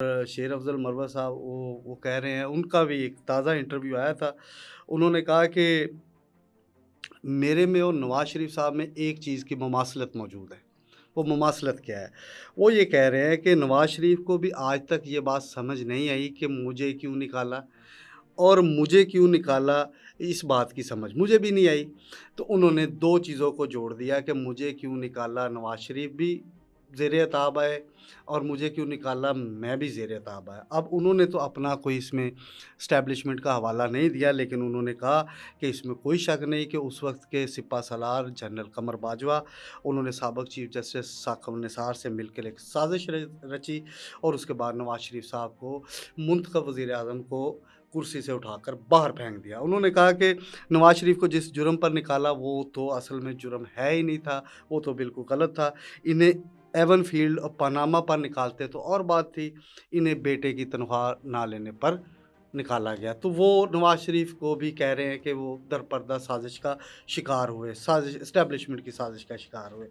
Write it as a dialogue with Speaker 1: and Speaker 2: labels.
Speaker 1: शेर अफ़ज़ल मरवत साहब वो कह रहे हैं, उनका भी एक ताज़ा इंटरव्यू आया था। उन्होंने कहा कि मेरे में और नवाज़ शरीफ साहब में एक चीज़ की मुमासलत मौजूद है। वो मुमासलत क्या है? वो ये कह रहे हैं कि नवाज़ शरीफ को भी आज तक ये बात समझ नहीं आई कि मुझे क्यों निकाला, और मुझे क्यों निकाला, इस बात की समझ मुझे भी नहीं आई। तो उन्होंने 2 चीज़ों को जोड़ दिया कि मुझे क्यों निकाला, नवाज़ शरीफ भी ज़ेर-ए-ताब आए, और मुझे क्यों निकाला, मैं भी ज़ेर-ए-ताब आया। अब उन्होंने तो अपना कोई इसमें एस्टेब्लिशमेंट का हवाला नहीं दिया, लेकिन उन्होंने कहा कि इसमें कोई शक नहीं कि उस वक़्त के सिपह सलार जनरल कमर बाजवा, उन्होंने साबिक़ चीफ़ जस्टिस साक़ब निसार से मिलकर एक साज़िश रची, और उसके बाद नवाज़ शरीफ साहब को मुंतखब वज़ीर-ए-आज़म को कुर्सी से उठाकर बाहर फेंक दिया। उन्होंने कहा कि नवाज़ शरीफ को जिस जुर्म पर निकाला वो तो असल में जुर्म है ही नहीं था, वो तो बिल्कुल गलत था। इन्हें एवन फ़ील्ड और पनामा पर निकालते तो और बात थी, इन्हें बेटे की तनख्वाह ना लेने पर निकाला गया। तो वो नवाज़ शरीफ को भी कह रहे हैं कि वो दरपर्दा साज़िश का शिकार हुए, साज़िश एस्टेब्लिशमेंट की साज़िश का शिकार हुए।